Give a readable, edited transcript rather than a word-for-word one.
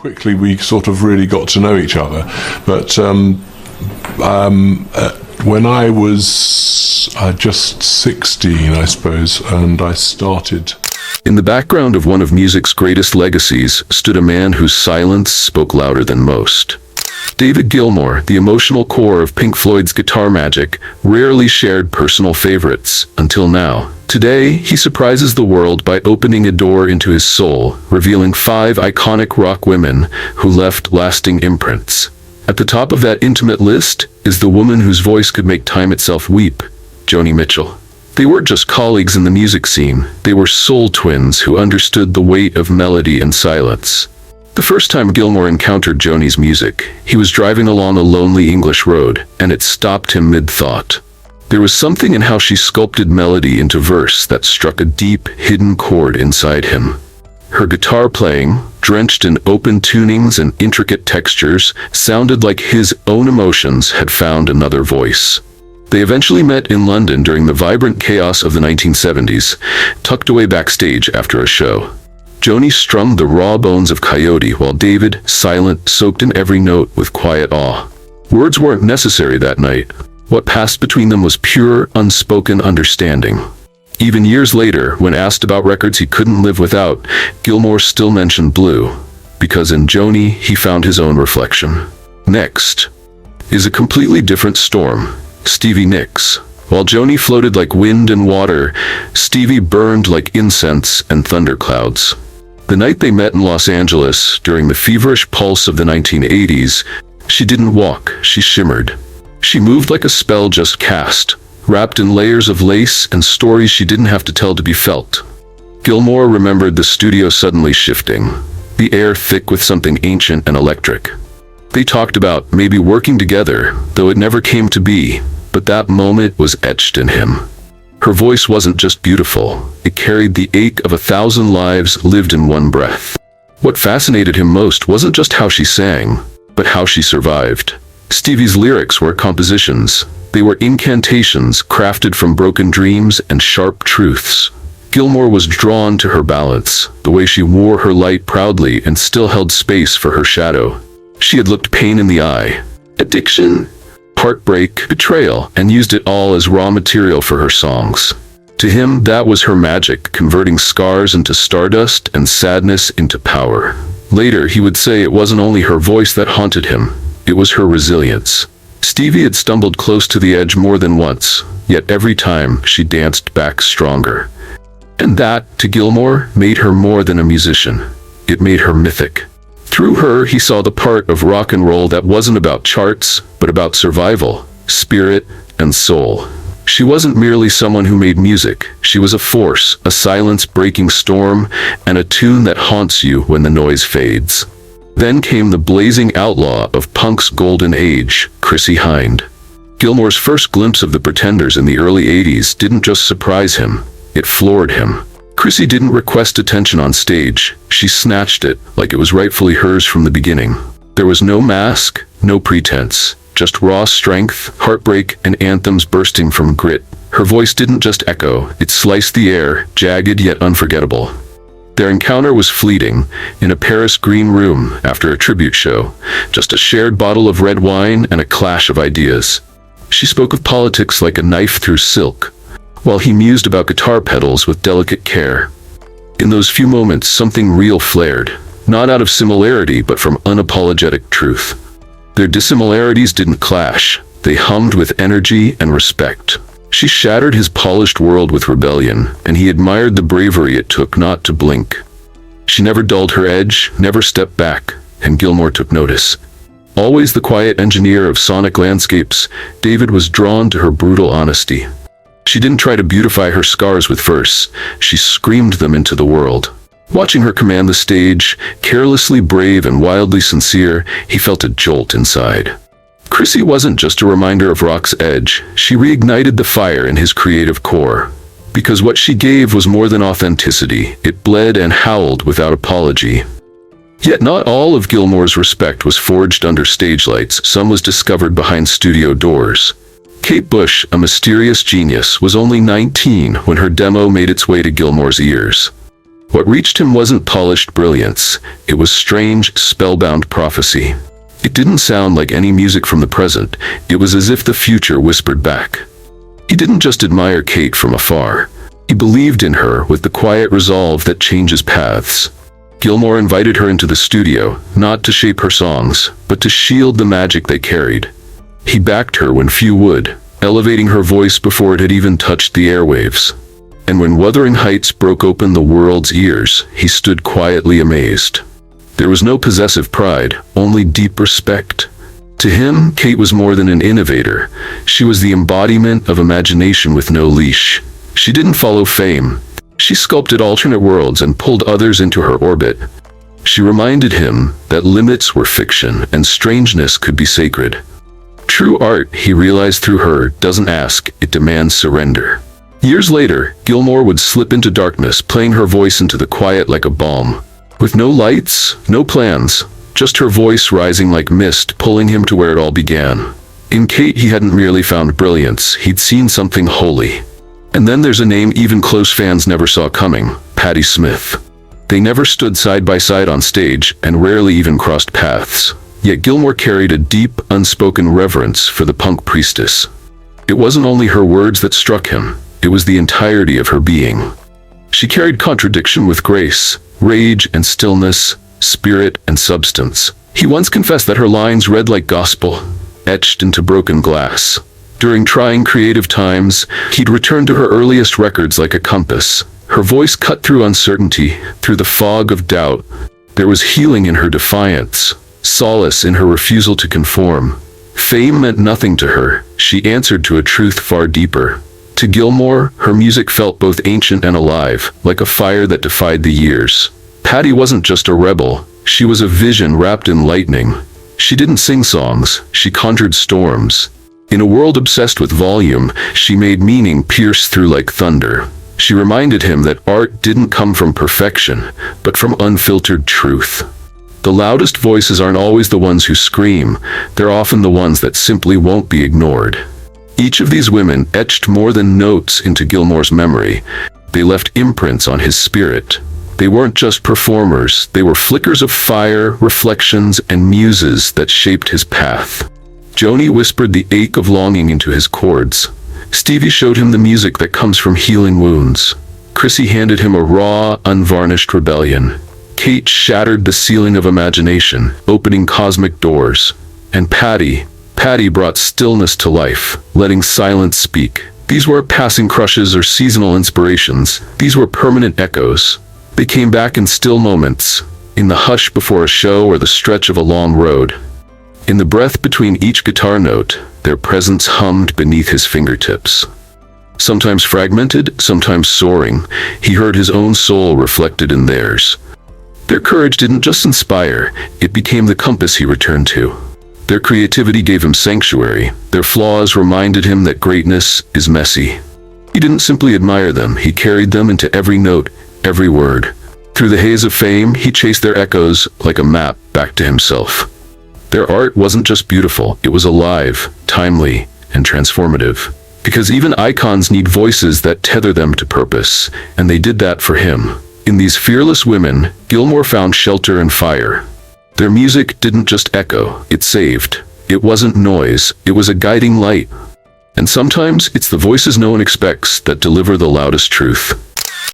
quickly we sort of really got to know each other. But when I was just 16, I suppose, and I started. In the background of one of music's greatest legacies stood a man whose silence spoke louder than most. David Gilmour, the emotional core of Pink Floyd's guitar magic, rarely shared personal favorites until now. Today, he surprises the world by opening a door into his soul, revealing 5 iconic rock women who left lasting imprints. At the top of that intimate list is the woman whose voice could make time itself weep, Joni Mitchell. They weren't just colleagues in the music scene, they were soul twins who understood the weight of melody and silence. The first time Gilmour encountered Joni's music, he was driving along a lonely English road, and it stopped him mid-thought. There was something in how she sculpted melody into verse that struck a deep, hidden chord inside him. Her guitar playing, drenched in open tunings and intricate textures, sounded like his own emotions had found another voice. They eventually met in London during the vibrant chaos of the 1970s, tucked away backstage after a show. Joni strummed the raw bones of Coyote while David, silent, soaked in every note with quiet awe. Words weren't necessary that night. What passed between them was pure, unspoken understanding. Even years later, when asked about records he couldn't live without, Gilmour still mentioned Blue, because in Joni he found his own reflection. Next is a completely different storm, Stevie Nicks. While Joni floated like wind and water, Stevie burned like incense and thunderclouds. The night they met in Los Angeles, during the feverish pulse of the 1980s, she didn't walk, she shimmered. She moved like a spell just cast, wrapped in layers of lace and stories she didn't have to tell to be felt. Gilmour remembered the studio suddenly shifting, the air thick with something ancient and electric. They talked about maybe working together, though it never came to be, but that moment was etched in him. Her voice wasn't just beautiful, it carried the ache of 1,000 lives lived in one breath. What fascinated him most wasn't just how she sang, but how she survived. Stevie's lyrics were compositions. They were incantations crafted from broken dreams and sharp truths. Gilmour was drawn to her balance, the way she wore her light proudly and still held space for her shadow. She had looked pain in the eye, addiction, heartbreak, betrayal, and used it all as raw material for her songs. To him, that was her magic, converting scars into stardust and sadness into power. Later, he would say it wasn't only her voice that haunted him, it was her resilience. Stevie had stumbled close to the edge more than once, yet every time she danced back stronger. And that, to Gilmour, made her more than a musician. It made her mythic. Through her, he saw the part of rock and roll that wasn't about charts, but about survival, spirit, and soul. She wasn't merely someone who made music. She was a force, a silence-breaking storm, and a tune that haunts you when the noise fades. Then came the blazing outlaw of punk's golden age, Chrissie Hynde. Gilmour's first glimpse of the Pretenders in the early 80s didn't just surprise him, it floored him. Chrissie didn't request attention on stage, she snatched it like it was rightfully hers from the beginning. There was no mask, no pretense, just raw strength, heartbreak, and anthems bursting from grit. Her voice didn't just echo, it sliced the air, jagged yet unforgettable. Their encounter was fleeting, in a Paris green room after a tribute show, just a shared bottle of red wine and a clash of ideas. She spoke of politics like a knife through silk, while he mused about guitar pedals with delicate care. In those few moments, something real flared, not out of similarity but from unapologetic truth. Their dissimilarities didn't clash, they hummed with energy and respect. She shattered his polished world with rebellion, and he admired the bravery it took not to blink. She never dulled her edge, never stepped back, and Gilmour took notice. Always the quiet engineer of sonic landscapes, David was drawn to her brutal honesty. She didn't try to beautify her scars with verse, she screamed them into the world. Watching her command the stage, carelessly brave and wildly sincere, he felt a jolt inside. Chrissie wasn't just a reminder of rock's edge, she reignited the fire in his creative core. Because what she gave was more than authenticity, it bled and howled without apology. Yet not all of Gilmour's respect was forged under stage lights, some was discovered behind studio doors. Kate Bush, a mysterious genius, was only 19 when her demo made its way to Gilmour's ears. What reached him wasn't polished brilliance, it was strange, spellbound prophecy. It didn't sound like any music from the present, it was as if the future whispered back. He didn't just admire Kate from afar. He believed in her with the quiet resolve that changes paths. Gilmour invited her into the studio, not to shape her songs, but to shield the magic they carried. He backed her when few would, elevating her voice before it had even touched the airwaves. And when Wuthering Heights broke open the world's ears, he stood quietly amazed. There was no possessive pride, only deep respect. To him, Kate was more than an innovator. She was the embodiment of imagination with no leash. She didn't follow fame. She sculpted alternate worlds and pulled others into her orbit. She reminded him that limits were fiction and strangeness could be sacred. True art, he realized through her, doesn't ask, it demands surrender. Years later, Gilmour would slip into darkness, playing her voice into the quiet like a balm. With no lights, no plans, just her voice rising like mist, pulling him to where it all began. In Kate, he hadn't merely found brilliance, he'd seen something holy. And then there's a name even close fans never saw coming, Patti Smith. They never stood side by side on stage, and rarely even crossed paths. Yet Gilmour carried a deep, unspoken reverence for the punk priestess. It wasn't only her words that struck him, it was the entirety of her being. She carried contradiction with grace, rage and stillness, spirit and substance. He once confessed that her lines read like gospel, etched into broken glass. During trying creative times, he'd return to her earliest records like a compass. Her voice cut through uncertainty, through the fog of doubt. There was healing in her defiance, solace in her refusal to conform. Fame meant nothing to her. She answered to a truth far deeper. To Gilmour, her music felt both ancient and alive, like a fire that defied the years. Patti wasn't just a rebel. She was a vision wrapped in lightning. She didn't sing songs, she conjured storms. In a world obsessed with volume, she made meaning pierce through like thunder. She reminded him that art didn't come from perfection, but from unfiltered truth. The loudest voices aren't always the ones who scream, they're often the ones that simply won't be ignored. Each of these women etched more than notes into Gilmour's memory. They left imprints on his spirit. They weren't just performers, they were flickers of fire, reflections, and muses that shaped his path. Joni whispered the ache of longing into his chords. Stevie showed him the music that comes from healing wounds. Chrissie handed him a raw, unvarnished rebellion. Kate shattered the ceiling of imagination, opening cosmic doors. And Patti brought stillness to life, letting silence speak. These weren't passing crushes or seasonal inspirations. These were permanent echoes. They came back in still moments, in the hush before a show or the stretch of a long road. In the breath between each guitar note, their presence hummed beneath his fingertips. Sometimes fragmented, sometimes soaring, he heard his own soul reflected in theirs. Their courage didn't just inspire, it became the compass he returned to. Their creativity gave him sanctuary. Their flaws reminded him that greatness is messy. He didn't simply admire them, he carried them into every note, every word. Through the haze of fame, he chased their echoes like a map back to himself. Their art wasn't just beautiful, it was alive, timely, and transformative. Because even icons need voices that tether them to purpose, and they did that for him. In these fearless women, Gilmour found shelter and fire. Their music didn't just echo, it saved. It wasn't noise, it was a guiding light. And sometimes it's the voices no one expects that deliver the loudest truth.